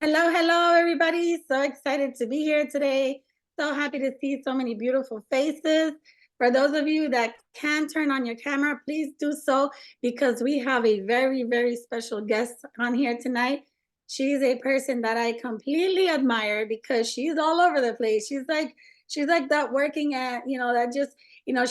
Hello, hello, everybody. So excited to be here today. So happy to see so many beautiful faces. For those of you that can turn on your camera, please do so because we have a very, very special guest on here tonight. She's a person that I completely admire because she's all over the place. She's like that working at, that just,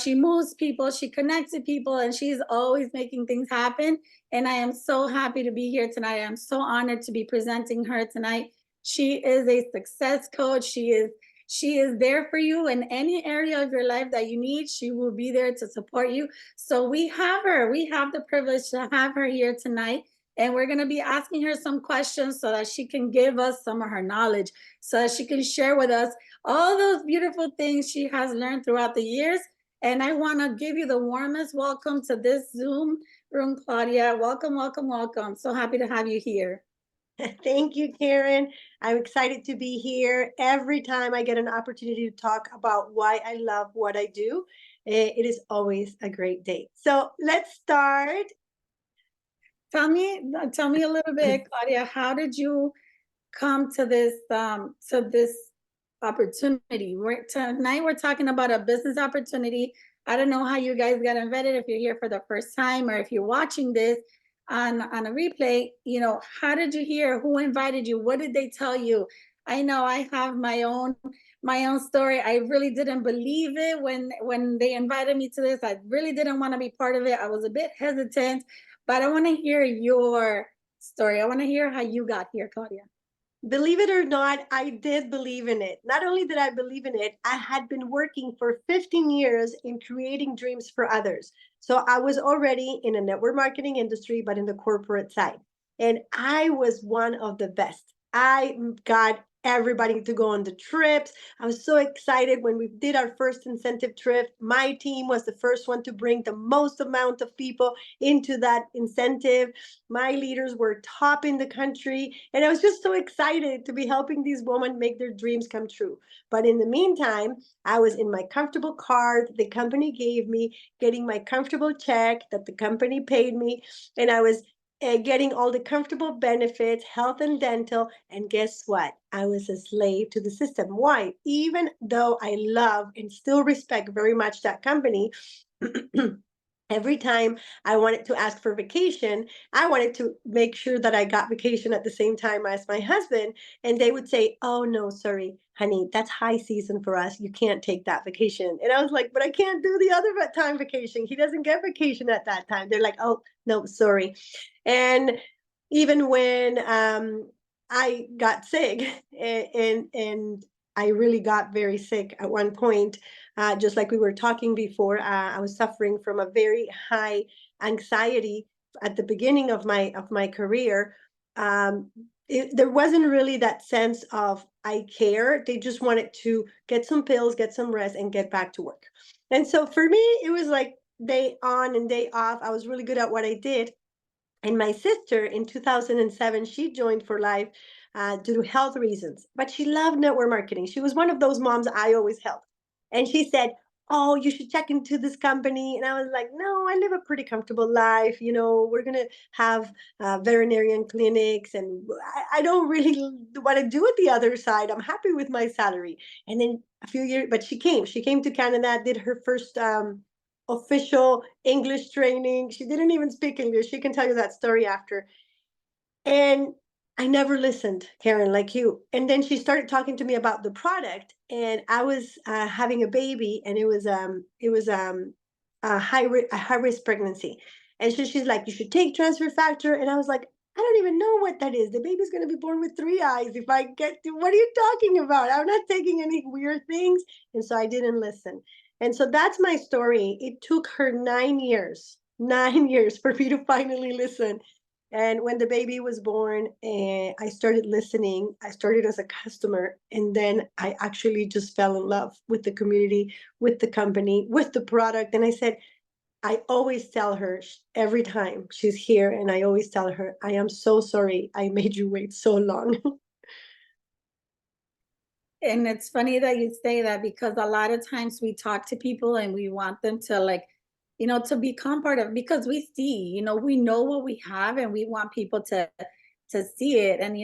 she moves people, she connects with people, and she's always making things happen. And I am so happy to be here tonight. I'm so honored to be presenting her tonight. She is a success coach. She is there for you in any area of your life that you need. She will be there to support you. So we have her. We have the privilege to have her here tonight. And we're going to be asking her some questions so that she can give us some of her knowledge, so that she can share with us all those beautiful things she has learned throughout the years. And I want to give you the warmest welcome to this Zoom room, Claudia. Welcome, welcome, welcome. So happy to have you here. Thank you, Karen. I'm excited to be here. Every time I get an opportunity to talk about why I love what I do, it is always a great day. So let's start. Tell me a little bit, Claudia. How did you come to this opportunity? Tonight we're talking about a business opportunity. I don't know how you guys got invited, if you're here for the first time or if you're watching this on a replay. How did you hear? Who invited you? What did they tell you? I know I have my own story. I really didn't believe it when they invited me to this. I really didn't want to be part of it. I was a bit hesitant, but I want to hear your story. I want to hear how you got here, Claudia. Believe it or not, I did believe in it. Not only did I believe in it, I had been working for 15 years in creating dreams for others. So I was already in a network marketing industry, but in the corporate side. And I was one of the best. I got everybody to go on the trips. I was so excited when we did our first incentive trip. My team was the first one to bring the most amount of people into that incentive. My leaders were top in the country, and I was just so excited to be helping these women make their dreams come true. But in the meantime, I was in my comfortable car the company gave me, getting my comfortable check that the company paid me, and I was getting all the comfortable benefits, health and dental. And guess what? I was a slave to the system. Why? Even though I love and still respect very much that company, every time I wanted to ask for vacation, I wanted to make sure that I got vacation at the same time as my husband. And they would say, "Oh, no, sorry, honey, that's high season for us. You can't take that vacation." And I was like, "But I can't do the other time vacation. He doesn't get vacation at that time." They're like, "Oh, no, sorry." And even when I got sick, and I really got very sick at one point, just like we were talking before, I was suffering from a very high anxiety at the beginning of my career. Um, there wasn't really that sense of I care. They just wanted to get some pills, get some rest, and get back to work. And so for me, it was like day on and day off. I was really good at what I did. And my sister in 2007, she joined for life due to health reasons, but she loved network marketing. She was one of those moms I always helped. And she said, "Oh, you should check into this company." And I was like, "No, I live a pretty comfortable life. We're going to have veterinarian clinics, and I don't really want to do it the other side. I'm happy with my salary." And then a few years, but she came to Canada, did her first official English training. She didn't even speak English. She can tell you that story after. And I never listened, Karen, like you. And then she started talking to me about the product, and I was having a baby, and it was a high risk pregnancy. And so she's like, "You should take transfer factor." And I was like, "I don't even know what that is. The baby's going to be born with three eyes. If I get to, what are you talking about? I'm not taking any weird things." And so I didn't listen. And so that's my story. It took her 9 years, 9 years for me to finally listen. And when the baby was born, I started listening. I started as a customer, and then I actually just fell in love with the community, with the company, with the product. And I said, I always tell her every time she's here, and I always tell her, "I am so sorry I made you wait so long." And it's funny that you say that because a lot of times we talk to people and we want them to, like, to become part of, because we see, we know what we have and we want people to see it. And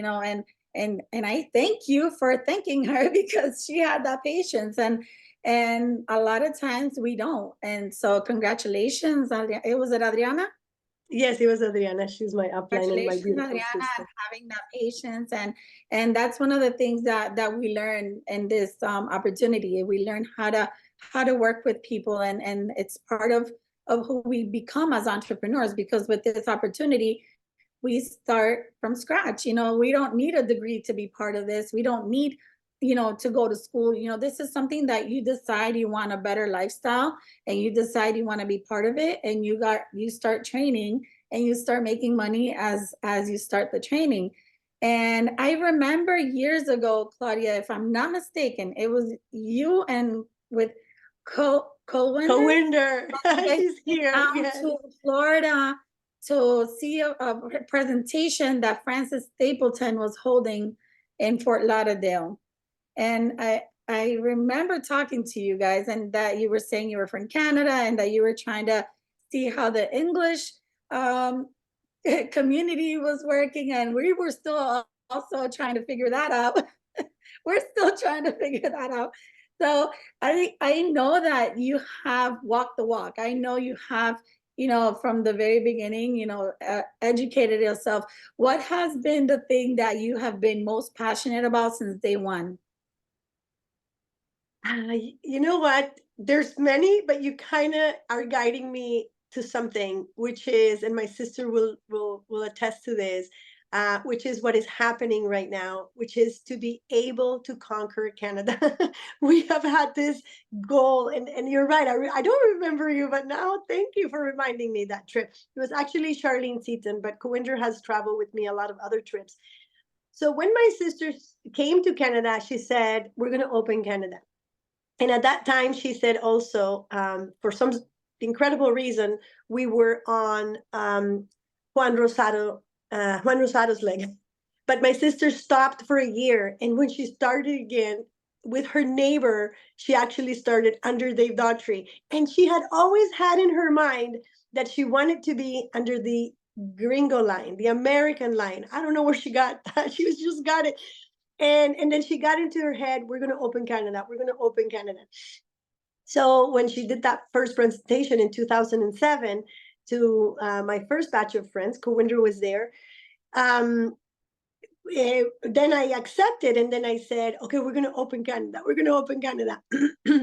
and I thank you for thanking her because she had that patience, and a lot of times we don't. And so congratulations, it was it Adriana? Yes, it was Adriana. She's my upline and my Congratulations, beautiful Adriana, sister. and having that patience, and that's one of the things that we learn in this opportunity. We learn how to work with people, and it's part of who we become as entrepreneurs, because with this opportunity we start from scratch. You know, we don't need a degree to be part of this. We don't need, you know, to go to school. You know, this is something that you decide you want a better lifestyle, and you decide you want to be part of it, and you start training, and you start making money as you start the training. And I remember years ago, Claudia, if I'm not mistaken, it was you and with Co-Winder, Cowinder, you guys she's came here. down Yes. to Florida to see a presentation that Francis Stapleton was holding in Fort Lauderdale. And I remember talking to you guys, and that you were saying you were from Canada, and that you were trying to see how the English um, community was working, and we were still also trying to figure that out. We're still trying to figure that out. So I know that you have walked the walk. I know you have, you know, from the very beginning, you know, educated yourself. What has been the thing that you have been most passionate about since day one? You know what? There's many, but you kind of are guiding me to something, which is, and my sister will attest to this, which is what is happening right now, which is to be able to conquer Canada. We have had this goal, and you're right. I don't remember you, but now thank you for reminding me that trip. It was actually Charlene Seaton, but Cowinder has traveled with me a lot of other trips. So when my sister came to Canada, she said, "We're going to open Canada." And at that time, she said also, for some incredible reason, we were on Juan Rosado's leg. But my sister stopped for a year, and when she started again with her neighbor, she actually started under Dave Daughtry, and she had always had in her mind that she wanted to be under the gringo line, the American line. I don't know where she got that. She was just got it. And then she got into her head, we're going to open Canada. We're going to open Canada. So when she did that first presentation in 2007 to my first batch of friends, Cowinder was there. Then I accepted, and then I said, okay, we're going to open Canada. We're going to open Canada.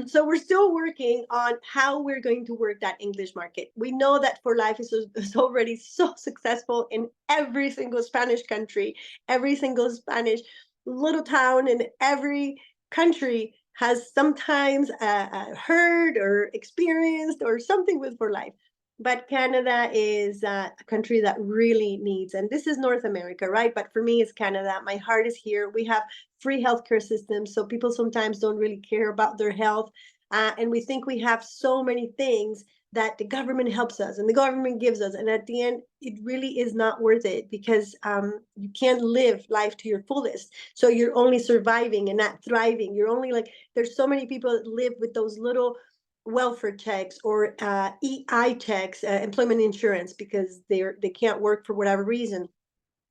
So we're still working on how we're going to work that English market. We know that For Life is already so successful in every single Spanish country, every single Spanish little town in every country has sometimes heard or experienced or something with For Life. But Canada is a country that really needs, and this is North America, right? But for me, it's Canada. My heart is here. We have free healthcare systems, so people sometimes don't really care about their health. And we think we have so many things that the government helps us and the government gives us. And at the end, it really is not worth it, because you can't live life to your fullest. So you're only surviving and not thriving. You're only like, there's so many people that live with those little welfare checks or EI checks, employment insurance, because they can't work for whatever reason,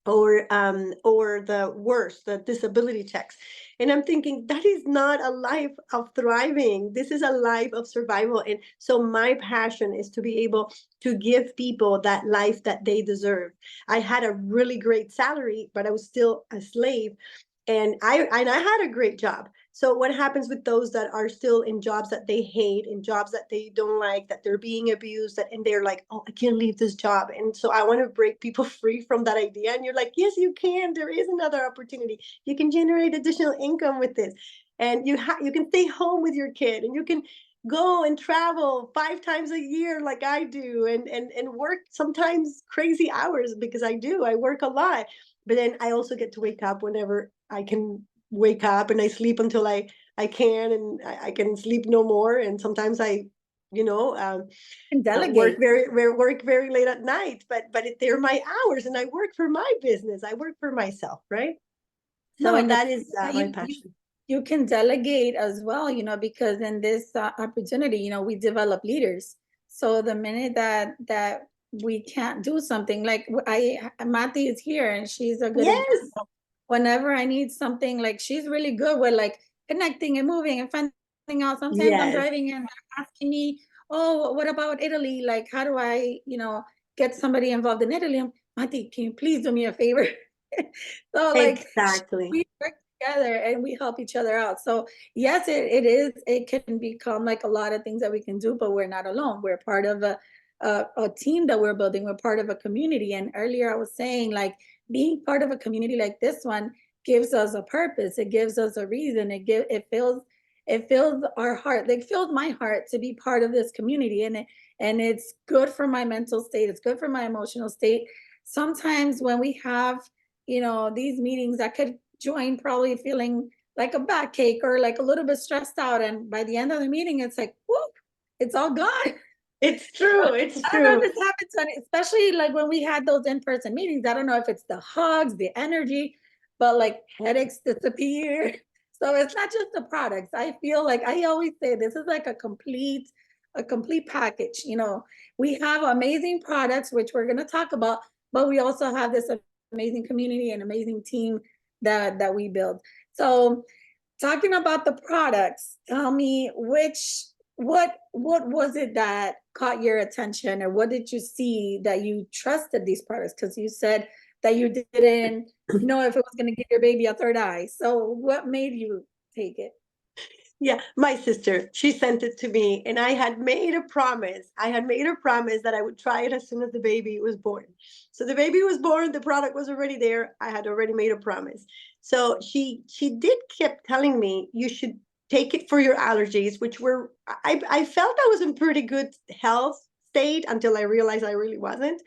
or the worst, the disability checks. And I'm thinking that is not a life of thriving. This is a life of survival. And so my passion is to be able to give people that life that they deserve. I had a really great salary, but I was still a slave, and I had a great job. So what happens with those that are still in jobs that they hate, in jobs that they don't like, that they're being abused, and they're like, oh, I can't leave this job. And so I want to break people free from that idea. And you're like, yes, you can. There is another opportunity. You can generate additional income with this. And you can stay home with your kid, and you can go and travel 5 times a year like I do, and work sometimes crazy hours, because I work a lot. But then I also get to wake up whenever I can wake up, and I sleep until I can, and I can sleep no more. And sometimes I, you know, And work delegate. very late at night. But they're my hours, and I work for my business. I work for myself, right? No, So and the that is my you passion. you can delegate as well, you know, because in this opportunity, you know, we develop leaders. So the minute that we can't do something, like Mati is here, and she's a good Yes. example. whenever I need something, like she's really good with like connecting and moving and finding out. Sometimes I'm Yes, driving and they're asking me, oh, what about Italy? Like, how do I, get somebody involved in Italy? Mati, can you please do me a favor? So like exactly. we work together and we help each other out. So yes, it can become like a lot of things that we can do, but we're not alone. We're part of a team that we're building. We're part of a community. And earlier I was saying, like, being part of a community like this one gives us a purpose. It gives us a reason. It fills our heart. Like, fills my heart to be part of this community. And it's good for my mental state. It's good for my emotional state. Sometimes when we have, these meetings, I could join probably feeling like a backache or like a little bit stressed out. And by the end of the meeting, it's like, whoop, it's all gone. It's true. It's I don't know if true. this happens especially like when we had those in-person meetings. I don't know if it's the hugs, the energy, but like headaches disappear. So it's not just the products. I feel like I always say this is like a complete package. We have amazing products, which we're going to talk about, but we also have this amazing community and amazing team that we build. So talking about the products, tell me what was it that caught your attention, or what did you see that you trusted these products? Because you said that you didn't know if it was going to give your baby a third eye. So what made you take it? Yeah, my sister, she sent it to me, and I had made a promise. I had made a promise that I would try it as soon as the baby was born. So the baby was born, the product was already there. I had already made a promise. So she did keep telling me you should take it for your allergies, which were I felt I was in pretty good health state until I realized I really wasn't.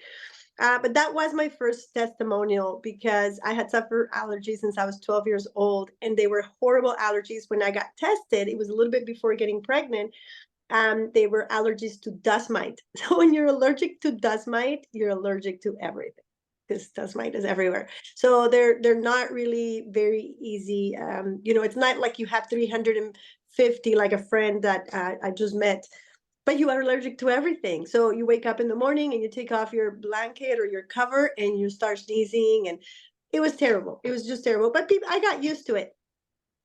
But that was my first testimonial because I had suffered allergies since I was 12 years old, and they were horrible allergies. When I got tested, it was a little bit before getting pregnant. They were allergies to dust mite. So when you're allergic to dust mite, you're allergic to everything because dust mite is everywhere. So they're not really very easy. It's not like you have 350 like a friend that I just met, but you are allergic to everything. So you wake up in the morning and you take off your blanket or your cover and you start sneezing, and it was terrible. It was just terrible. But I got used to it.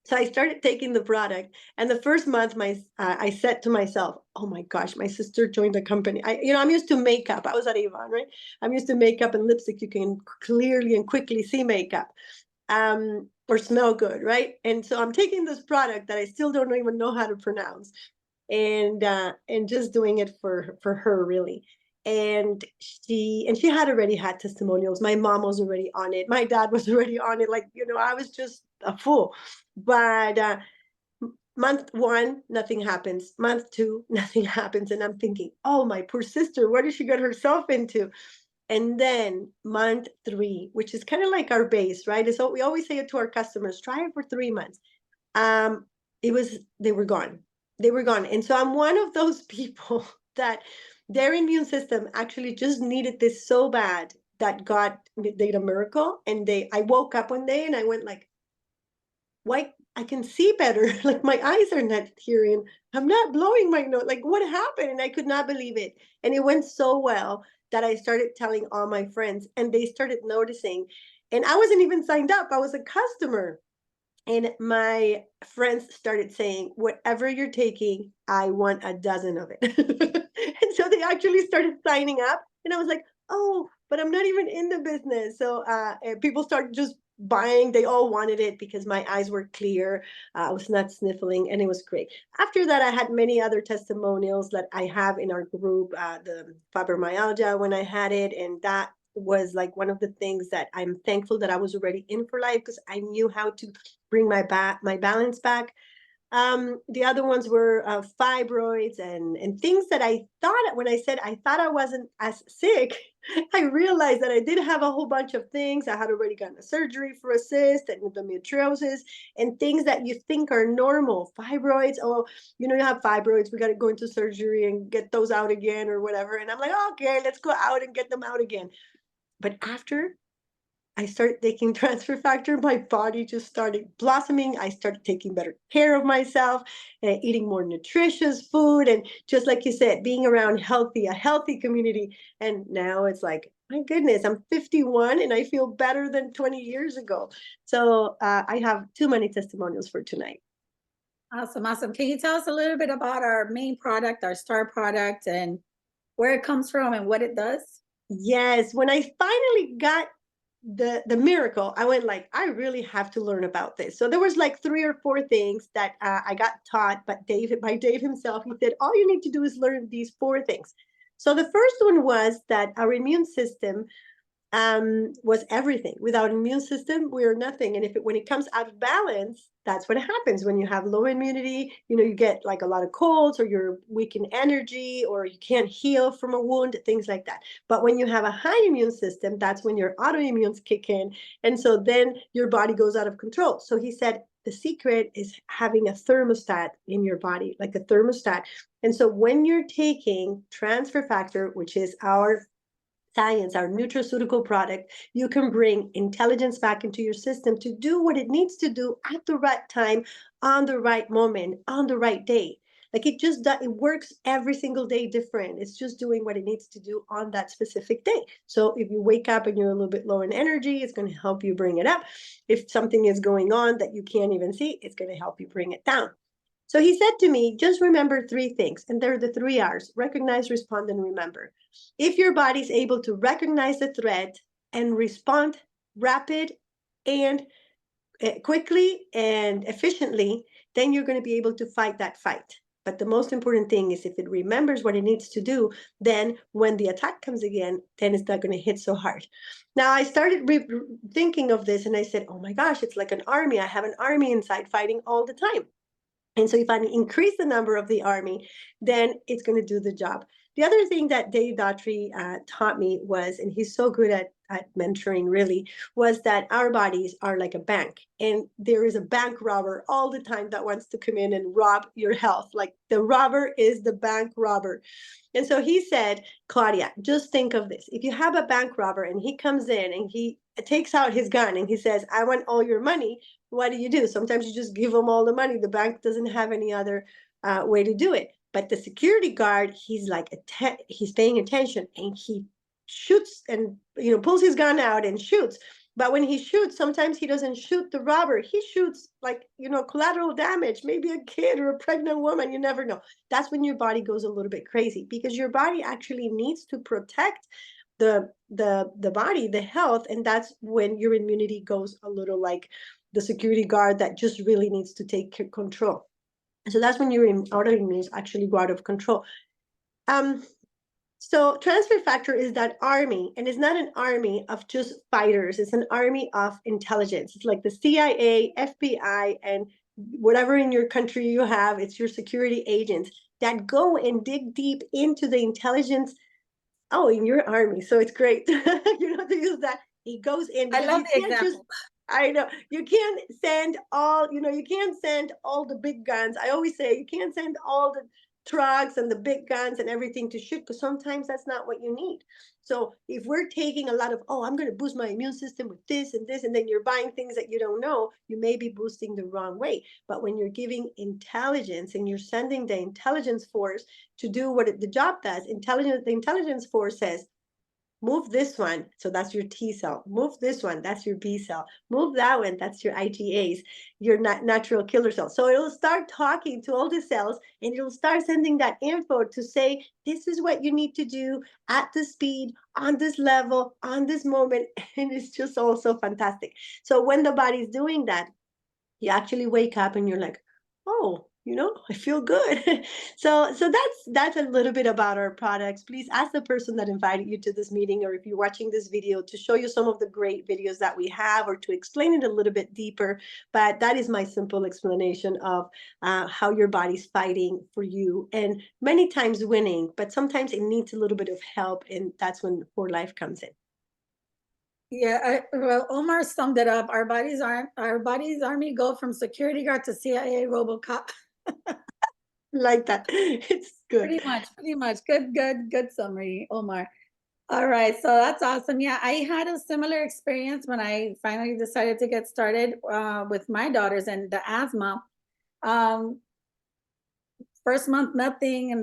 So I started taking the product, and the first month, I said to myself, "Oh my gosh, my sister joined the company." I'm used to makeup. I was at Avon, right? I'm used to makeup and lipstick. You can clearly and quickly see makeup, or smell good, right? And so I'm taking this product that I still don't even know how to pronounce, and just doing it for her, really. And she had already had testimonials. My mom was already on it, my dad was already on it. Like, I was just a fool. But month one, nothing happens. Month two, nothing happens. And I'm thinking, oh, my poor sister, what did she get herself into? And then month three, which is kind of like our base, right? So we always say it to our customers, try it for 3 months. um they were gone. They were gone. And so I'm one of those people that their immune system actually just needed this so bad that God did a miracle. And I woke up one day and I went like, why, I can see better. Like, my eyes are not tearing, I'm not blowing my nose, like, what happened? And I could not believe it. And it went so well that I started telling all my friends, and they started noticing. And I wasn't even signed up, I was a customer. And my friends started saying, whatever you're taking, I want a dozen of it. And so they actually started signing up. And I was like, oh, but I'm not even in the business. So people started just buying. They all wanted it because my eyes were clear. I was not sniffling, and it was great. After that, I had many other testimonials that I have in our group, the fibromyalgia when I had it. And that was like one of the things that I'm thankful that I was already in for life, because I knew how to bring my balance back. The other ones were fibroids and things that I thought, when I said I thought I wasn't as sick, I realized that I did have a whole bunch of things. I had already gotten a surgery for a cyst and endometriosis, and things that you think are normal. Fibroids, oh, you have fibroids, we got to go into surgery and get those out again or whatever. And I'm like, okay, let's go out and get them out again. But after I started taking transfer factor, my body just started blossoming. I started taking better care of myself and eating more nutritious food. And just like you said, being around a healthy community. And now it's like, my goodness, I'm 51 and I feel better than 20 years ago. So I have too many testimonials for tonight. Awesome, awesome. Can you tell us a little bit about our main product, our star product, and where it comes from and what it does? Yes, when I finally got the miracle, I went like, I really have to learn about this. So there was like 3 or 4 things that I got taught, but by Dave himself, he said, all you need to do is learn these 4 things. So the first one was that our immune system was everything. Without an immune system, we are nothing. And when it comes out of balance, that's what happens when you have low immunity. You get like a lot of colds, or you're weak in energy, or you can't heal from a wound, things like that. But when you have a high immune system, that's when your autoimmunes kick in. And so then your body goes out of control. So he said, the secret is having a thermostat in your body, like a thermostat. And so when you're taking transfer factor, which is our science, our nutraceutical product, you can bring intelligence back into your system to do what it needs to do at the right time, on the right moment, on the right day. Like it works every single day different. It's just doing what it needs to do on that specific day. So if you wake up and you're a little bit low in energy, it's going to help you bring it up. If something is going on that you can't even see, it's going to help you bring it down. So he said to me, just remember 3 things, and they're the 3 R's: recognize, respond, and remember. If your body's able to recognize the threat and respond rapid and quickly and efficiently, then you're going to be able to fight that fight. But the most important thing is, if it remembers what it needs to do, then when the attack comes again, then it's not going to hit so hard. Now, I started thinking of this and I said, oh my gosh, it's like an army. I have an army inside fighting all the time. And so if I increase the number of the army, then it's going to do the job. The other thing that Dave Daughtry taught me was, and he's so good at mentoring really, was that our bodies are like a bank. And there is a bank robber all the time that wants to come in and rob your health. Like the robber is the bank robber. And so he said, Claudia, just think of this. If you have a bank robber and he comes in and he takes out his gun and he says, I want all your money, what do? Sometimes you just give them all the money. The bank doesn't have any other way to do it. But the security guard, he's like, he's paying attention and he shoots and pulls his gun out and shoots. But when he shoots, sometimes he doesn't shoot the robber. He shoots like, collateral damage, maybe a kid or a pregnant woman. You never know. That's when your body goes a little bit crazy, because your body actually needs to protect the body, the health. And that's when your immunity goes a little like the security guard that just really needs to take control. So that's when your autoimmune actually go out of control. So transfer factor is that army, and it's not an army of just fighters. It's an army of intelligence. It's like the CIA, FBI, and whatever in your country you have, it's your security agents that go and dig deep into the intelligence. Oh, in your army. So it's great. You know, to use that. He goes in I because love you the can't just, example. I know, you can't send all, you can't send all the big guns. I always say you can't send all the trucks and the big guns and everything to shoot, because sometimes that's not what you need. So if we're taking a lot of, oh, I'm going to boost my immune system with this, and then you're buying things that you don't know, you may be boosting the wrong way. But when you're giving intelligence and you're sending the intelligence force to do what the job does, the intelligence force says, move this one, so that's your T cell. Move this one, that's your B cell. Move that one, that's your IgAs, your natural killer cells. So it'll start talking to all the cells, and it'll start sending that info to say, this is what you need to do at this speed, on this level, on this moment. And it's just also fantastic. So when the body's doing that, you actually wake up and you're like, oh, I feel good. So that's a little bit about our products. Please ask the person that invited you to this meeting, or if you're watching this video, to show you some of the great videos that we have, or to explain it a little bit deeper. But that is my simple explanation of how your body's fighting for you, and many times winning, but sometimes it needs a little bit of help, and that's when For Life comes in. Yeah, well, Omar summed it up. Our bodies army go from security guard to CIA RoboCop. Like that. It's good. Pretty much, pretty much. Good summary, Omar. All right, so that's awesome. Yeah, I had a similar experience when I finally decided to get started with my daughters and the asthma. Um, First month, nothing, and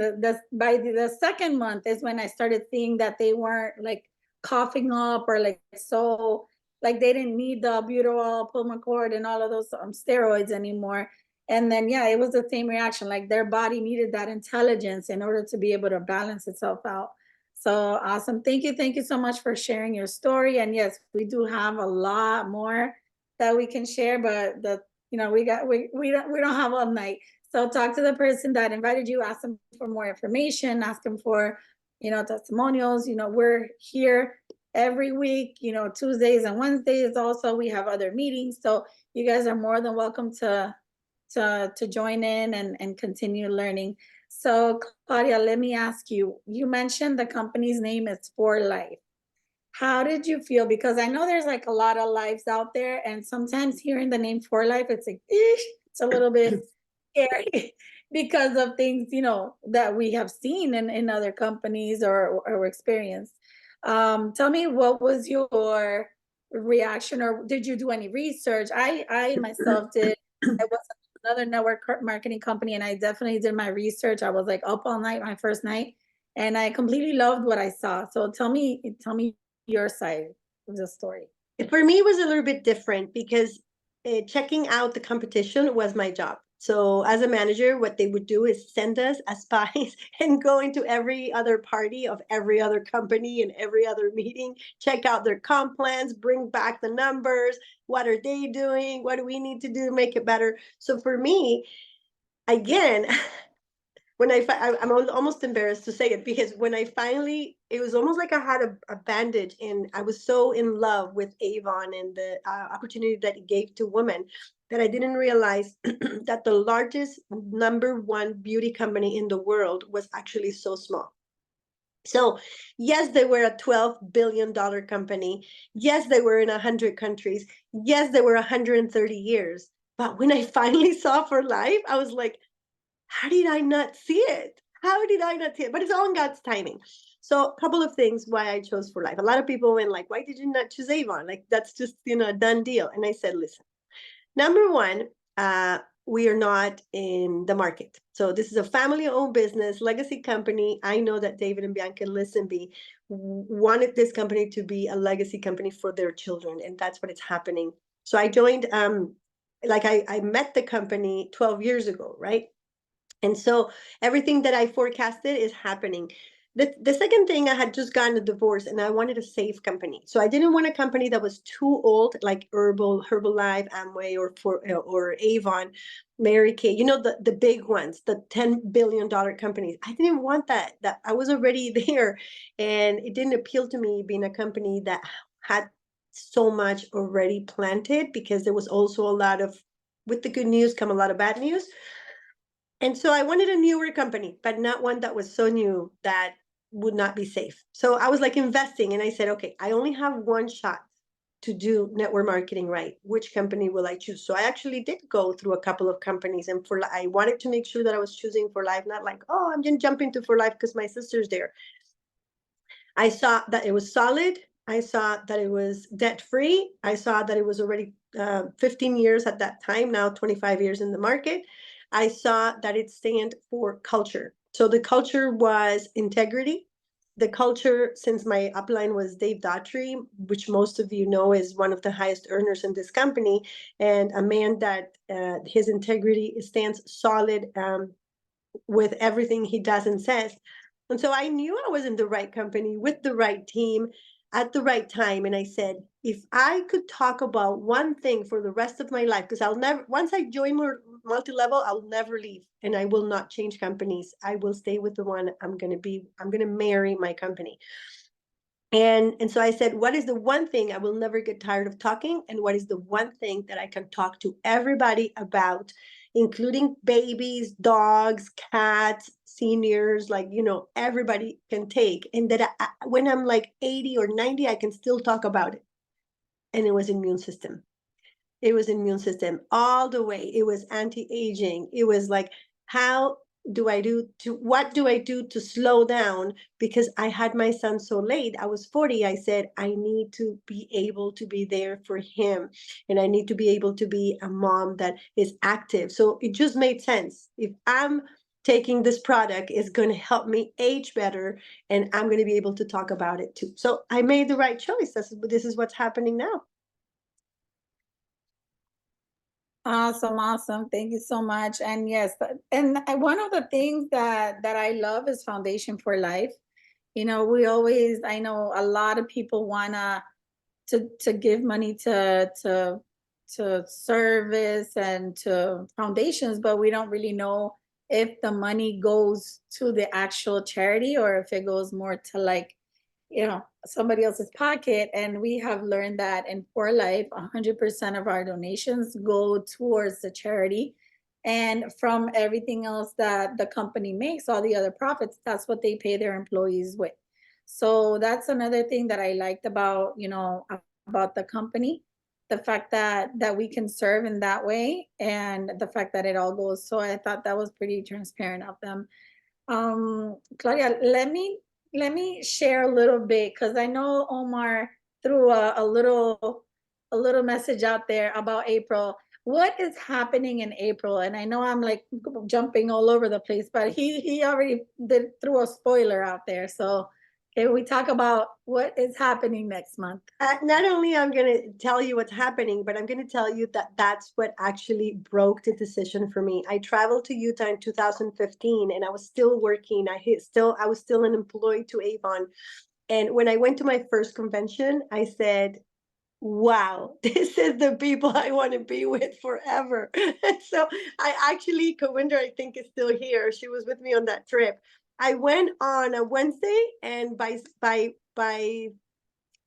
by the second month is when I started seeing that they weren't like coughing up or like so like they didn't need the albuterol, pulmicort, and all of those steroids anymore. And then yeah, it was the same reaction. Like their body needed that intelligence in order to be able to balance itself out. So awesome. Thank you so much for sharing your story. And yes, we do have a lot more that we can share, but the we don't have all night. So talk to the person that invited you, ask them for more information, ask them for, testimonials. We're here every week, Tuesdays and Wednesdays also. We have other meetings. So you guys are more than welcome to join in and continue learning. So Claudia, let me ask you, you mentioned the company's name is For Life. How did you feel? Because I know there's like a lot of lives out there, and sometimes hearing the name For Life, it's like, it's a little bit scary because of things, that we have seen in other companies or experienced. Tell me, what was your reaction, or did you do any research? I myself did. I was another network marketing company, and I definitely did my research. I was like up all night my first night, and I completely loved what I saw. So tell me your side of the story. For me, it was a little bit different because checking out the competition was my job. So, as a manager, what they would do is send us as spies and go into every other party of every other company and every other meeting, check out their comp plans, bring back the numbers. What are they doing? What do we need to do to make it better? So, for me, again, when I'm almost embarrassed to say it because when I finally, it was almost like I had a bandage, and I was so in love with Avon and the opportunity that it gave to women that I didn't realize that the largest number one beauty company in the world was actually so small. So, yes, they were a $12 billion company. Yes, they were in 100 countries. Yes, they were 130 years. But when I finally saw For Life, I was like, how did I not see it? How did I not see it? But it's all in God's timing. So a couple of things why I chose For Life. A lot of people went like, why did you not choose Avon? Like that's just, a done deal. And I said, listen, number one, we are not in the market. So this is a family-owned business, legacy company. I know that David and Bianca Listenby wanted this company to be a legacy company for their children, and that's what is happening. So I joined, like I met the company 12 years ago, right? And so everything that I forecasted is happening. The second thing, I had just gotten a divorce and I wanted a safe company. So I didn't want a company that was too old, like Herbalife, Amway, or Avon, Mary Kay, the big ones, the $10 billion companies. I didn't want that. That I was already there. And it didn't appeal to me being a company that had so much already planted, because there was also a lot of, with the good news come a lot of bad news. And so I wanted a newer company, but not one that was so new that would not be safe. So I was like investing, and I said, okay, I only have one shot to do network marketing right. Which company will I choose? So I actually did go through a couple of companies, and I wanted to make sure that I was choosing For Life, not like, oh, I'm going to jump into For Life because my sister's there. I saw that it was solid. I saw that it was debt free. I saw that it was already 15 years at that time, now 25 years in the market. I saw that it stand for culture. So the culture was integrity. The culture, since my upline was Dave Daughtry, which most of you know is one of the highest earners in this company, and a man that his integrity stands solid with everything he does and says. And so I knew I was in the right company with the right team at the right time. And I said, if I could talk about one thing for the rest of my life, because I'll never, once I join multi-level, I'll never leave, and I will not change companies. I will stay with the one I'm going to marry my company. And so I said, what is the one thing I will never get tired of talking? And what is the one thing that I can talk to everybody about, including babies, dogs, cats, seniors, like, everybody can take. And that when I'm like 80 or 90, I can still talk about it. And it was immune system. It was immune system all the way. It was anti-aging. It was like how do I do to what do I do to slow down? Because I had my son so late. I was 40. I said, I need to be able to be there for him. And I need to be able to be a mom that is active. So it just made sense. If I'm taking this product, it's going to help me age better, and I'm going to be able to talk about it too. So I made the right choice. This is what's happening now. Awesome, awesome. Thank you so much. And yes, and one of the things that I love is Foundation for Life. You know, we always, I know a lot of people wanna to give money to service and to foundations, but we don't really know if the money goes to the actual charity or if it goes more to like, somebody else's pocket. And we have learned that in For Life, 100% of our donations go towards the charity. And from everything else that the company makes, all the other profits, that's what they pay their employees with. So that's another thing that I liked about, about the company, the fact that we can serve in that way, and the fact that it all goes. So I thought that was pretty transparent of them. Claudia, let me share a little bit because I know Omar threw a little message out there about April. What is happening in April? And I know I'm like jumping all over the place, but he already did threw a spoiler out there. So can we talk about what is happening next month? Not only I'm going to tell you what's happening, but I'm going to tell you that that's what actually broke the decision for me. I traveled to Utah in 2015, and I was still working. I was still an employee to Avon. And when I went to my first convention, I said, wow, this is the people I want to be with forever. So I actually, Kawinder, I think, is still here. She was with me on that trip. I went on a Wednesday, and by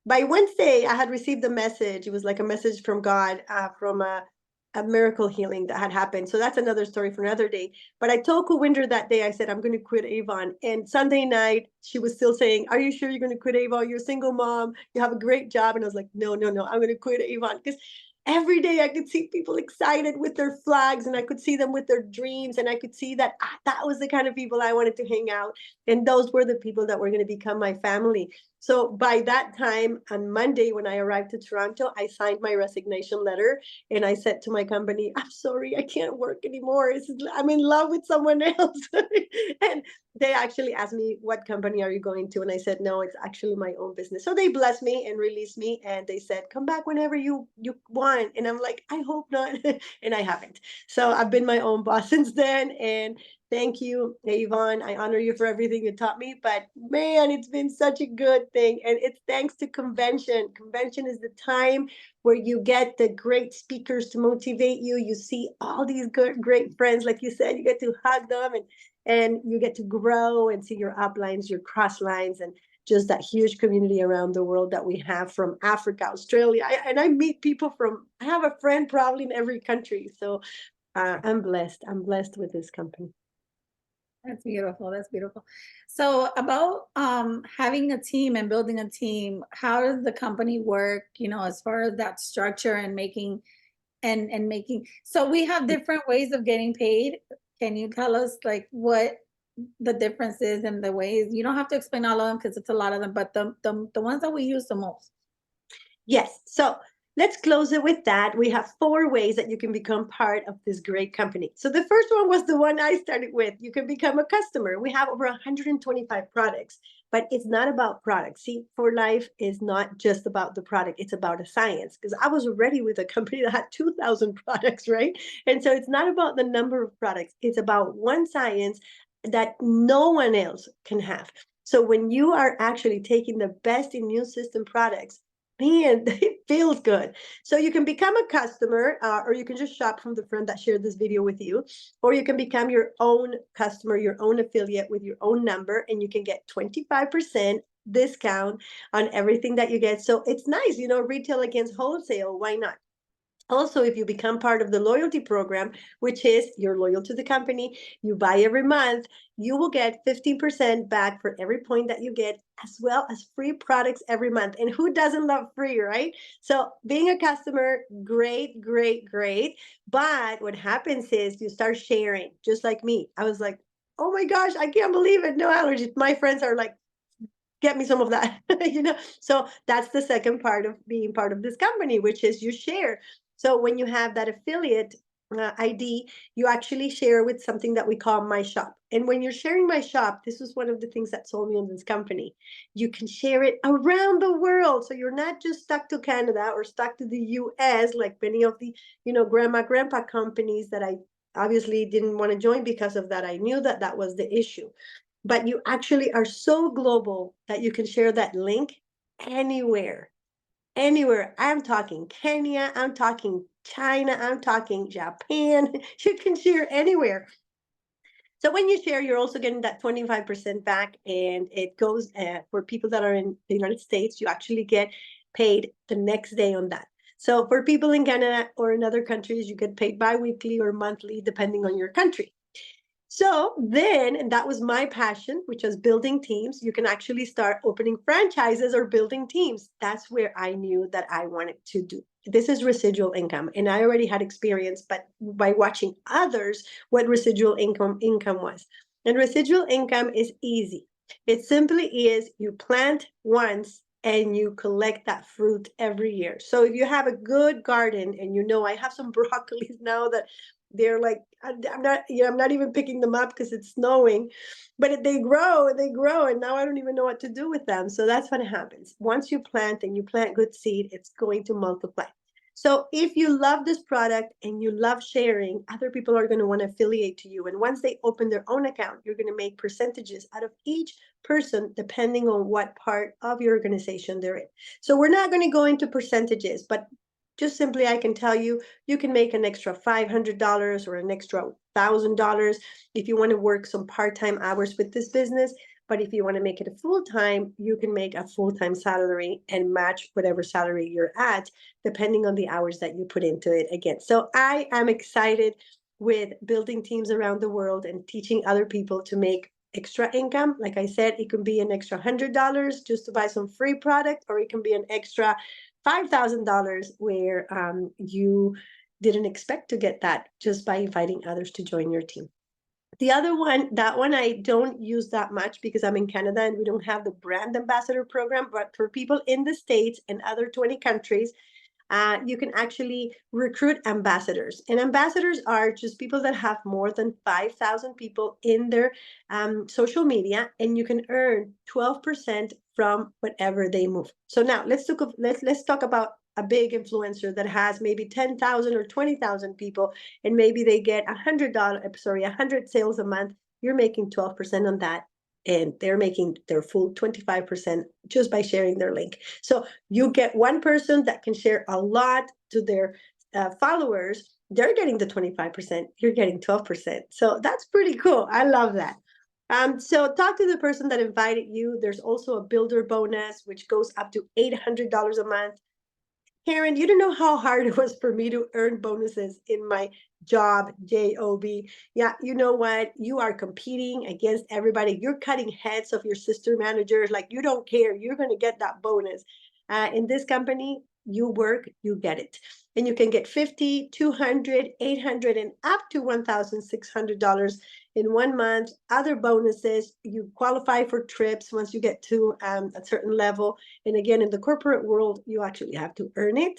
Wednesday, I had received a message. It was like a message from God, from a miracle healing that had happened. So that's another story for another day. But I told Kuwinder that day, I said, I'm going to quit Avon. And Sunday night, she was still saying, are you sure you're going to quit Avon? You're a single mom. You have a great job. And I was like, no, no, no, I'm going to quit Avon. Because every day I could see people excited with their flags, and I could see them with their dreams. And I could see that that was the kind of people I wanted to hang out. And those were the people that were going to become my family. So by that time, on Monday, when I arrived to Toronto, I signed my resignation letter, and I said to my company, I'm sorry, I can't work anymore. I'm in love with someone else. And they actually asked me, what company are you going to? And I said, no, it's actually my own business. So they blessed me and released me. And they said, come back whenever you want. And I'm like, I hope not. And I haven't. So I've been my own boss since then. And thank you, Avon. I honor you for everything you taught me. But man, it's been such a good thing. And it's thanks to convention. Convention is the time where you get the great speakers to motivate you. You see all these good, great friends. Like you said, you get to hug them, and you get to grow and see your uplines, your cross lines, and just that huge community around the world that we have from Africa, Australia. And I meet people I have a friend probably in every country. So I'm blessed. I'm blessed with this company. That's beautiful. That's beautiful. So about having a team and building a team, how does the company work, as far as that structure and making and making so we have different ways of getting paid. Can you tell us like what the difference is in the ways? You don't have to explain all of them because it's a lot of them, but the ones that we use the most. Yes. So let's close it with that. We have 4 ways that you can become part of this great company. So the first one was the one I started with. You can become a customer. We have over 125 products, but it's not about products. See, For Life is not just about the product, it's about a science. Because I was already with a company that had 2,000 products, right? And so it's not about the number of products, it's about one science that no one else can have. So when you are actually taking the best immune system products, man, it feels good. So you can become a customer, or you can just shop from the friend that shared this video with you, or you can become your own customer, your own affiliate with your own number, and you can get 25% discount on everything that you get. So it's nice, retail against wholesale. Why not? Also, if you become part of the loyalty program, which is you're loyal to the company, you buy every month, you will get 15% back for every point that you get, as well as free products every month. And who doesn't love free, right? So being a customer, great, great, great. But what happens is you start sharing, just like me. I was like, oh my gosh, I can't believe it. No allergies. My friends are like, get me some of that. So that's the second part of being part of this company, which is you share. So when you have that affiliate ID, you actually share with something that we call my shop. And when you're sharing my shop, this was one of the things that sold me on this company. You can share it around the world, so you're not just stuck to Canada or stuck to the US like many of the grandpa companies that I obviously didn't want to join. Because of that, I knew that that was the issue. But you actually are so global that you can share that link anywhere. Anywhere. I'm talking Kenya, I'm talking China, I'm talking Japan. You can share anywhere. So when you share, you're also getting that 25% back, and it goes for people that are in the United States, you actually get paid the next day on that. So for people in Canada or in other countries, you get paid bi-weekly or monthly, depending on your country. So then, and that was my passion, which was building teams. You can actually start opening franchises or building teams. That's where I knew that I wanted to do. This is residual income. And I already had experience, but by watching others, what residual income was. And residual income is easy. It simply is you plant once and you collect that fruit every year. So if you have a good garden, and I have some broccolis now that they're like, I'm not, I'm not even picking them up because it's snowing, but they grow and they grow, and now I don't even know what to do with them. So that's what happens. Once you plant and you plant good seed, it's going to multiply. So if you love this product and you love sharing, other people are going to want to affiliate to you. And once they open their own account, you're going to make percentages out of each person depending on what part of your organization they're in. So we're not going to go into percentages, but just simply I can tell you, you can make an extra $500 or an extra $1,000 if you want to work some part-time hours with this business. But if you want to make it a full-time, you can make a full-time salary and match whatever salary you're at, depending on the hours that you put into it again. So I am excited with building teams around the world and teaching other people to make extra income. Like I said, it can be an extra $100 just to buy some free product, or it can be an extra $5,000 where you didn't expect to get that just by inviting others to join your team. The other one, that one I don't use that much because I'm in Canada and we don't have the brand ambassador program. But for people in the States and other 20 countries, you can actually recruit ambassadors. And ambassadors are just people that have more than 5,000 people in their social media, and you can earn 12% from whatever they move. So now let's talk about a big influencer that has maybe 10,000 or 20,000 people, and maybe they get $100 sales a month. You're making 12% on that, and they're making their full 25% just by sharing their link. So you get one person that can share a lot to their followers. They're getting the 25%. You're getting 12%. So that's pretty cool. I love that. So talk to the person that invited you. There's also a builder bonus, which goes up to $800 a month. Karen, you don't know how hard it was for me to earn bonuses in my job, job. Yeah, you know what? You are competing against everybody. You're cutting heads of your sister managers. Like, you don't care. You're going to get that bonus. In this company, you work, you get it. And you can get 50, 200, 800, and up to $1,600 in 1 month. Other bonuses, you qualify for trips once you get to a certain level. And again, in the corporate world, you actually have to earn it.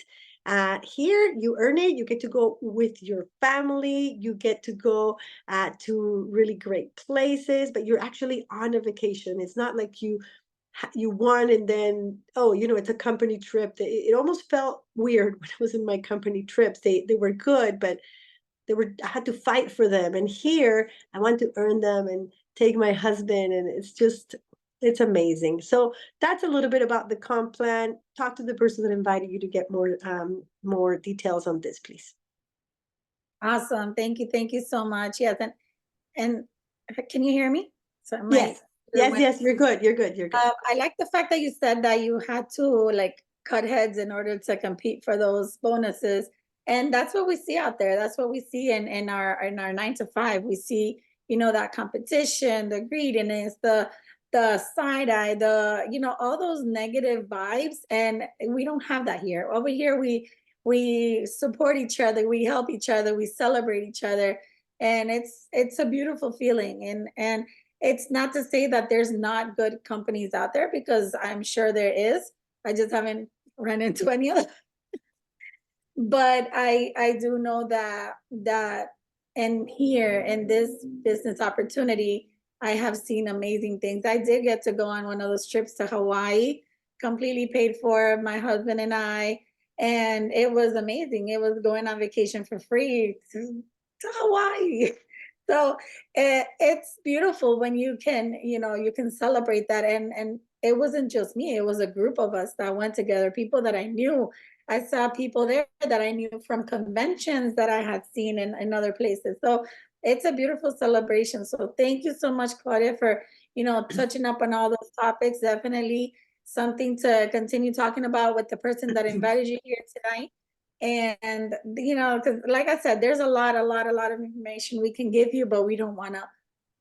Here, you earn it. You get to go with your family. You get to go to really great places, but you're actually on a vacation. It's not like you won and then, oh, it's a company trip. It almost felt weird when I was in my company trips. They were good, but I had to fight for them. And here I want to earn them and take my husband, and it's amazing. So that's a little bit about the comp plan. Talk to the person that invited you to get more details on this, please. Awesome. Thank you so much. Yes, and can you hear me? So Yes. Yes, you're good. You're good. You're good. I like the fact that you said that you had to like cut heads in order to compete for those bonuses. And that's what we see out there. That's what we see in our 9 to 5. We see, that competition, the greediness, the side eye, all those negative vibes. And we don't have that here. Over here, we support each other, we help each other, we celebrate each other. And it's a beautiful feeling. And it's not to say that there's not good companies out there, because I'm sure there is. I just haven't run into any of them. But I do know that and here in this business opportunity, I have seen amazing things. I did get to go on one of those trips to Hawaii, completely paid for, my husband and I, and it was amazing. It was going on vacation for free to Hawaii. So it's beautiful when you can, you can celebrate that. And it wasn't just me, it was a group of us that went together, people that I knew. I saw people there that I knew from conventions that I had seen in other places. So it's a beautiful celebration. So thank you so much, Claudia, for, touching up on all those topics. Definitely something to continue talking about with the person that invited you here tonight. And, because like I said, there's a lot of information we can give you, but we don't want to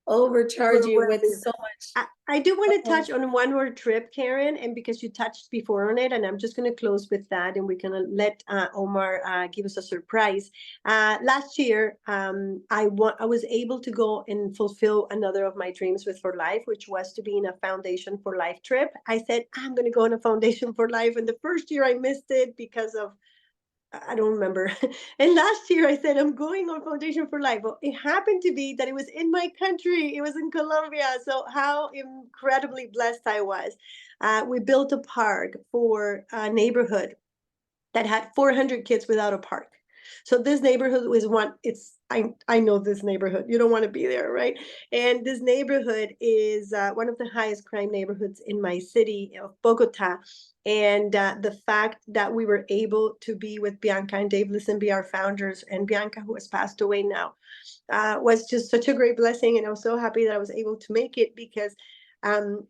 overcharge you with Overwhelming. so much. I do want to touch on one more trip, Karen, and because you touched before on it, and I'm just going to close with that, and we're going to let Omar give us a surprise. Last year, I was able to go and fulfill another of my dreams with For Life, which was to be in a Foundation for Life trip. I said, I'm going to go on a Foundation for Life, and the first year I missed it because of I don't remember. And last year I said, I'm going on Foundation for Life. Well, it happened to be that it was in my country. It was in Colombia. So how incredibly blessed I was. We built a park for a neighborhood that had 400 kids without a park. So this neighborhood was I know this neighborhood. You don't want to be there, right? And this neighborhood is one of the highest crime neighborhoods in my city of Bogota. And the fact that we were able to be with Bianca and Dave Listenby, our founders, and Bianca, who has passed away now, was just such a great blessing. And I was so happy that I was able to make it because um,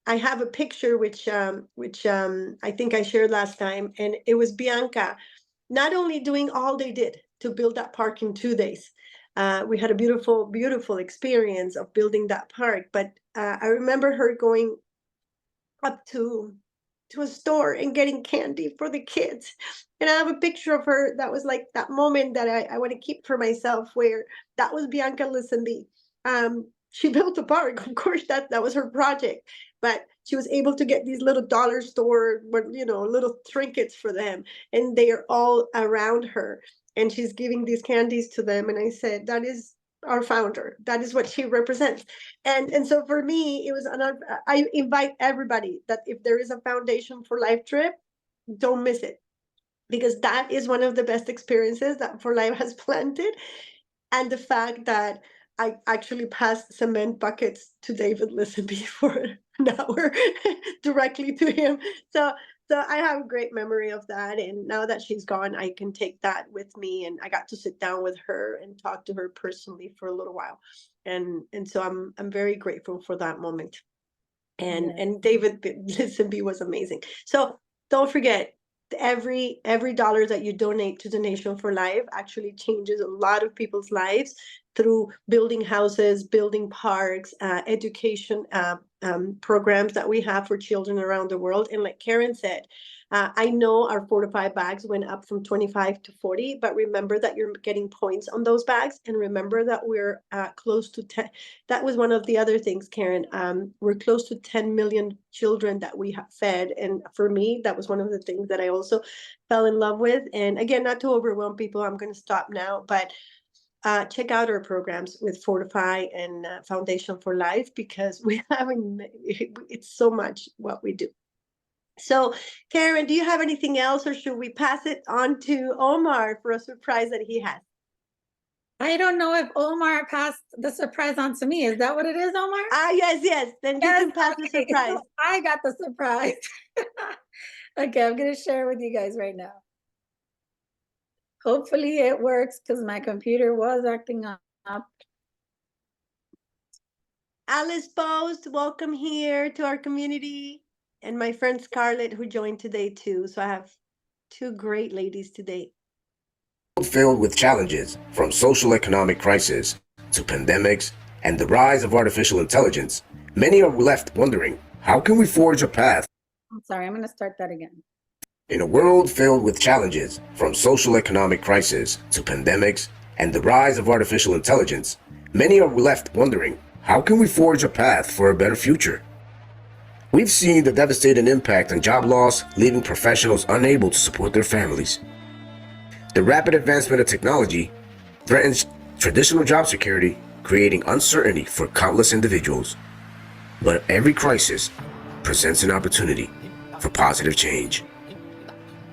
I have a picture which I think I shared last time, and it was Bianca not only doing all they did to build that park in 2 days. We had a beautiful, beautiful experience of building that park, but I remember her going up to a store and getting candy for the kids. And I have a picture of her that was like that moment that I want to keep for myself, where that was Bianca Lisenby. She built a park. Of course, that was her project, but she was able to get these little dollar store, little trinkets for them, and they are all around her. And she's giving these candies to them. And I said, that is our founder. That is what she represents. And so for me, it was I invite everybody that if there is a Foundation for Life trip, don't miss it, because that is one of the best experiences that For Life has planted. And the fact that I actually passed cement buckets to David Lisenby for an hour directly to him. So I have a great memory of that. And now that she's gone, I can take that with me. And I got to sit down with her and talk to her personally for a little while. And so I'm very grateful for that moment. And David Lisenby was amazing. So don't forget, every dollar that you donate to Donation for Life actually changes a lot of people's lives through building houses, building parks, education programs that we have for children around the world. And like Karen said, I know our 4 to 5 bags went up from 25 to 40, but remember that you're getting points on those bags. And remember that we're close to 10. That was one of the other things, Karen. We're close to 10 million children that we have fed. And for me, that was one of the things that I also fell in love with. And again, not to overwhelm people, I'm going to stop now, but check out our programs with Fortify and Foundation for Life, because it's so much what we do. So, Karen, do you have anything else, or should we pass it on to Omar for a surprise that he has? I don't know if Omar passed the surprise on to me. Is that what it is, Omar? Yes. Then you can pass the surprise. So I got the surprise. Okay, I'm going to share with you guys right now. Hopefully it works, because my computer was acting up. Alice Post, welcome here to our community. And my friend Scarlett, who joined today too. So I have 2 great ladies today. Filled with challenges, from social economic crisis to pandemics and the rise of artificial intelligence, many are left wondering, how can we forge a path? I'm sorry, I'm going to start that again. In a world filled with challenges, from social economic crisis to pandemics and the rise of artificial intelligence, many are left wondering, how can we forge a path for a better future? We've seen the devastating impact on job loss, leaving professionals unable to support their families. The rapid advancement of technology threatens traditional job security, creating uncertainty for countless individuals. But every crisis presents an opportunity for positive change.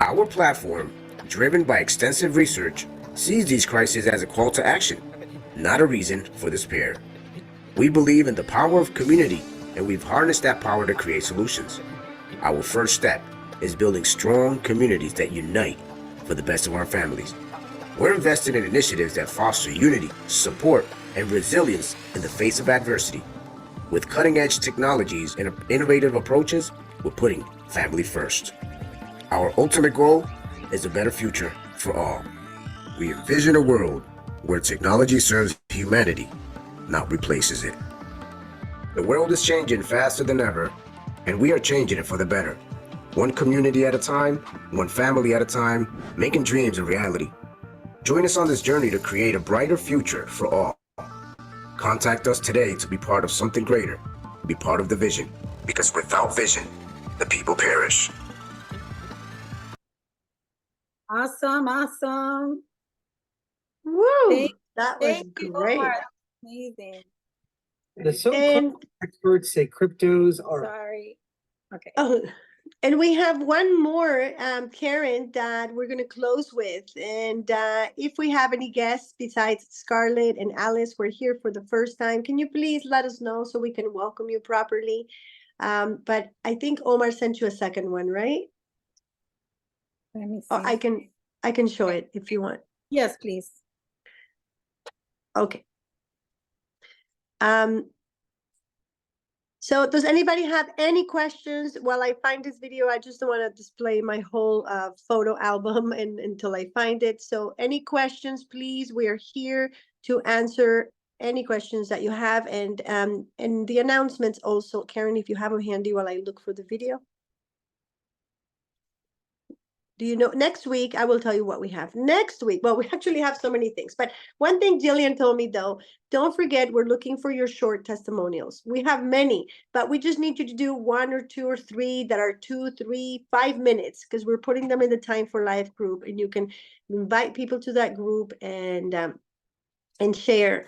Our platform, driven by extensive research, sees these crises as a call to action, not a reason for despair. We believe in the power of community, and we've harnessed that power to create solutions. Our first step is building strong communities that unite for the best of our families. We're invested in initiatives that foster unity, support, and resilience in the face of adversity. With cutting-edge technologies and innovative approaches, we're putting family first. Our ultimate goal is a better future for all. We envision a world where technology serves humanity, not replaces it. The world is changing faster than ever, and we are changing it for the better. One community at a time, one family at a time, making dreams a reality. Join us on this journey to create a brighter future for all. Contact us today to be part of something greater, be part of the vision, because without vision, the people perish. Awesome, awesome. Woo! Thank- That was Thank you, great. Omar. Amazing. The so-called And experts say cryptos are Sorry. Okay. oh, and we have one more, Karen, that we're going to close with. And if we have any guests besides Scarlett and Alice, we're here for the first time. Can you please let us know so we can welcome you properly? But I think Omar sent you a second one, right? Let me see. Oh, I can show it if you want. Yes, please. Okay. So does anybody have any questions while I find this video? I just don't want to display my whole photo album until I find it. So any questions, please? We are here to answer any questions that you have, and the announcements also. Karen, if you have them handy while I look for the video. Do you know, next week, I will tell you what we have next week. Well, we actually have so many things, but one thing Jillian told me though, don't forget, we're looking for your short testimonials. We have many, but we just need you to do 1 or 2 or 3 that are 2, 3, 5 minutes, because we're putting them in the Time for Life group, and you can invite people to that group and share.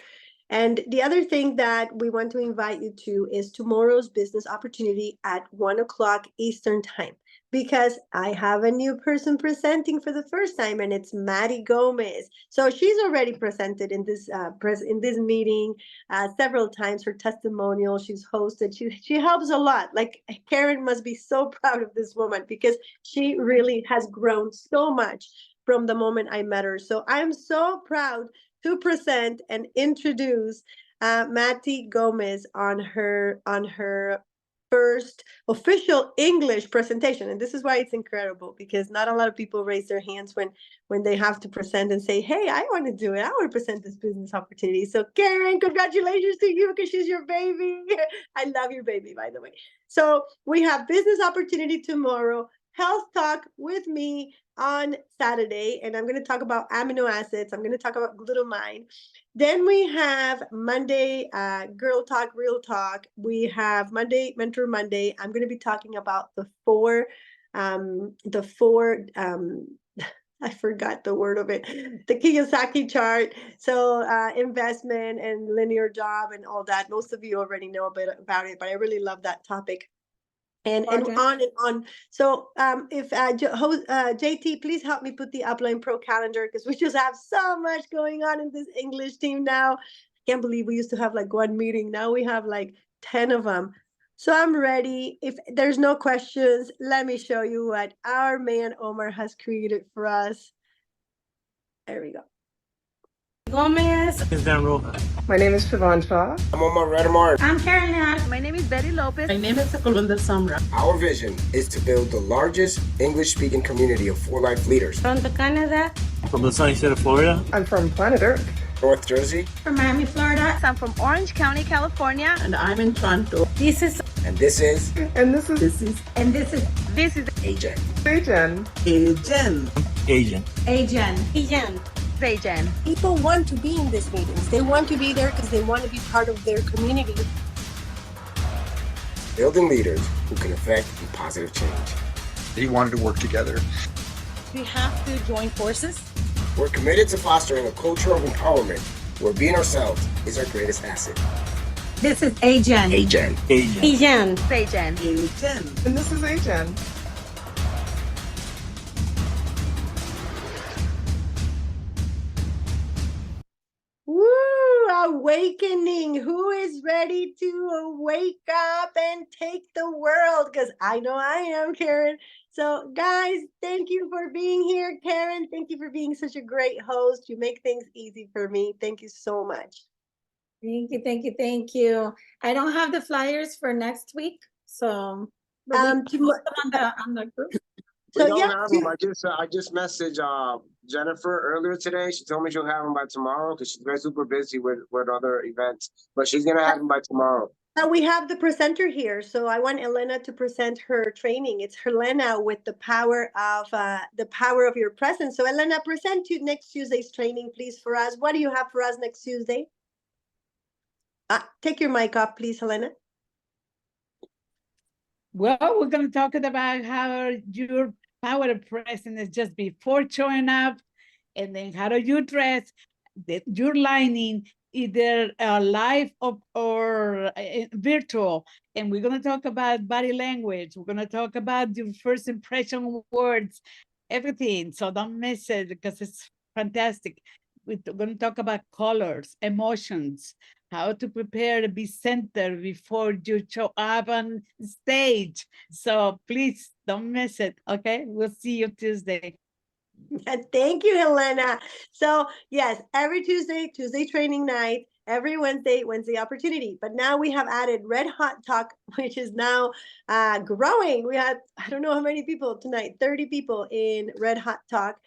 And the other thing that we want to invite you to is tomorrow's business opportunity at 1 o'clock Eastern time, because I have a new person presenting for the first time, and it's Maddie Gomez. So she's already presented in this meeting several times. Her testimonial, she's hosted. She helps a lot. Like, Karen must be so proud of this woman, because she really has grown so much from the moment I met her. So I'm so proud to present and introduce Maddie Gomez on her first official English presentation. And this is why it's incredible, because not a lot of people raise their hands when they have to present and say, hey, I want to do it. I want to present this business opportunity. So Karen, congratulations to you, because she's your baby. I love your baby, by the way. So we have business opportunity tomorrow, health talk with me on Saturday, and I'm going to talk about amino acids. I'm going to talk about glutamine. Then we have Monday, Girl Talk, Real Talk. We have Monday, Mentor Monday. I'm going to be talking about the four, I forgot the word of it, the Kiyosaki chart. So investment and linear job and all that. Most of you already know a bit about it, but I really love that topic. And on and on. So if JT, please help me put the Upline Pro calendar, because we just have so much going on in this English team now. I can't believe we used to have like 1 meeting. Now we have like 10 of them. So I'm ready. If there's no questions, let me show you what our man Omar has created for us. There we go. Gomez. is Dan Roja. My name is Siobhan Shaw. I'm on my red mark. I'm Karen Leon. My name is Betty Lopez. My name is Colunda Samra. Our vision is to build the largest English-speaking community of for-life leaders. Toronto, Canada. From the sunny state of Florida. I'm from planet Earth. North Jersey. From Miami, Florida. I'm from Orange County, California. And I'm in Toronto. This is And this is And this is This is AJ. Jen. Agen. Asian. Agen. Agen. Zajan. People want to be in these meetings. They want to be there because they want to be part of their community. Building leaders who can affect positive change. He wanted to work together. We have to join forces. We're committed to fostering a culture of empowerment where being ourselves is our greatest asset. This is Ajen. Agen. Zajan. And this is Ajen. Woo! Awakening. Who is ready to wake up and take the world? Because I know I am, Karen. So, guys, thank you for being here. Karen, thank you for being such a great host. You make things easy for me. Thank you so much. Thank you, thank you, thank you. I don't have the flyers for next week, so but we can Tomorrow- post them on the group. We So, don't yeah, have them. I just messaged Jennifer earlier today. She told me she'll have them by tomorrow because she's been super busy with other events. But she's gonna have them by tomorrow. we have the presenter here, so I want Elena to present her training. It's Helena with the power of your presence. So, Elena, present to next Tuesday's training, please, for us. What do you have for us next Tuesday? Take your mic off, please, Helena. Well, we're going to talk about how your power of presence is just before showing up, and then how do you dress your lining, either live or virtual. And we're going to talk about body language. We're going to talk about your first impression words, everything. So don't miss it because it's fantastic. We're going to talk about colors, emotions, how to prepare to be centered before you show up on stage. So please don't miss it. Okay, we'll see you Tuesday. Thank you, Helena. So yes, every Tuesday training night, every Wednesday opportunity. But now we have added Red Hot Talk, which is now growing. We had, I don't know how many people tonight, 30 people in Red Hot Talk.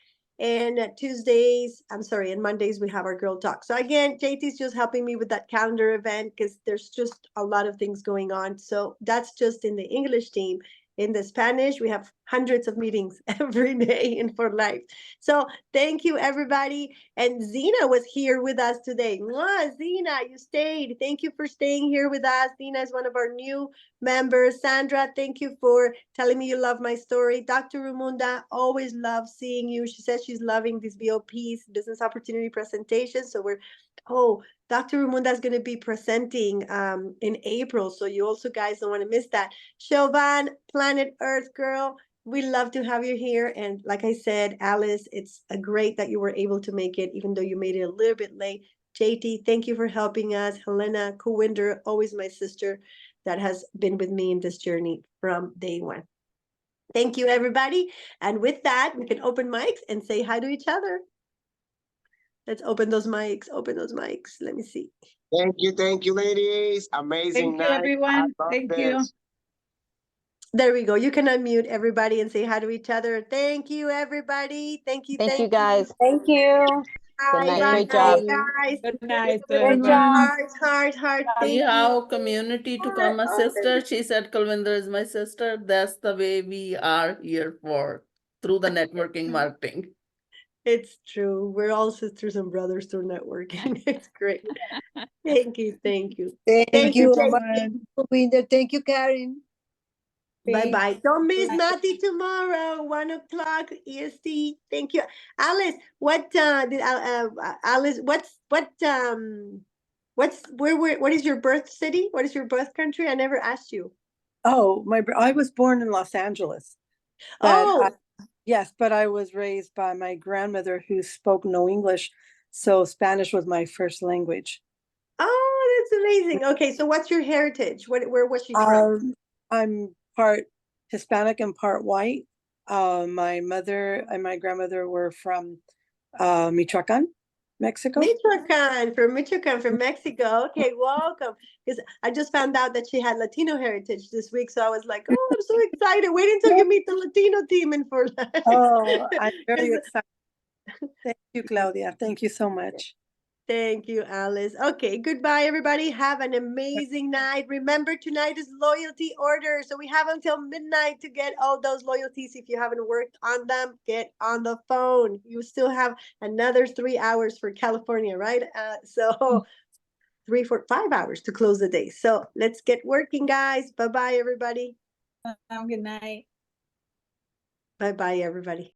And and Mondays we have our Girl Talk. So again, JT's just helping me with that calendar event because there's just a lot of things going on. So that's just in the English team. In the Spanish, we have hundreds of meetings every day in for life. So thank you, everybody. And Zena was here with us today. Mwah, Zena, you stayed. Thank you for staying here with us. Zena is one of our new members. Sandra, thank you for telling me you love my story. Dr. Rumunda, always love seeing you. She says she's loving these BOPs, business opportunity presentations. So Dr. Rumunda is going to be presenting in April. So you also guys don't want to miss that. Chauvin, Planet Earth Girl, we love to have you here. And like I said, Alice, it's great that you were able to make it, even though you made it a little bit late. JT, thank you for helping us. Helena Kuwinder, always my sister that has been with me in this journey from day one. Thank you, everybody. And with that, we can open mics and say hi to each other. Let's open those mics. Let me see. Thank you, ladies. Amazing Thank you, night. everyone. Thank you. There we go. You can unmute everybody and say hi to each other. Thank you, everybody. Thank you. Thank you, guys. Thank you. Good night. Great job. guys. Good night, Great everyone. job. Heart. We Thank have community to come. My sister, she said Kulvinder is my sister. That's the way we are here for through the networking marketing. It's true. We're all sisters and brothers through networking. It's great. Thank you. Thank you, Jackie. Govinda. Thank you, Karen. Bye-bye. Don't miss Matty tomorrow, 1:00 EST. Thank you. Alice, what what is your birth city? What is your birth country? I never asked you. Oh, I was born in Los Angeles. Yes, but I was raised by my grandmother who spoke no English, so Spanish was my first language. Oh, that's amazing. Okay, so what's your heritage? Where was she from? I'm part Hispanic and part white. My mother and my grandmother were from Michoacan, Mexico. Michoacan, from Mexico. Okay, welcome. Because I just found out that she had Latino heritage this week, so I was like, oh, I'm so excited. Wait until you meet the Latino team in Fort Lauderdale. Oh, I'm very excited. Thank you, Claudia. Thank you so much. Thank you, Alice. Okay, goodbye, everybody. Have an amazing night. Remember, tonight is loyalty order. So we have until midnight to get all those loyalties. If you haven't worked on them, get on the phone. You still have another 3 hours for California, right? So 3, 4, 5 hours to close the day. So let's get working, guys. Bye-bye, everybody. Good night. Bye-bye, everybody.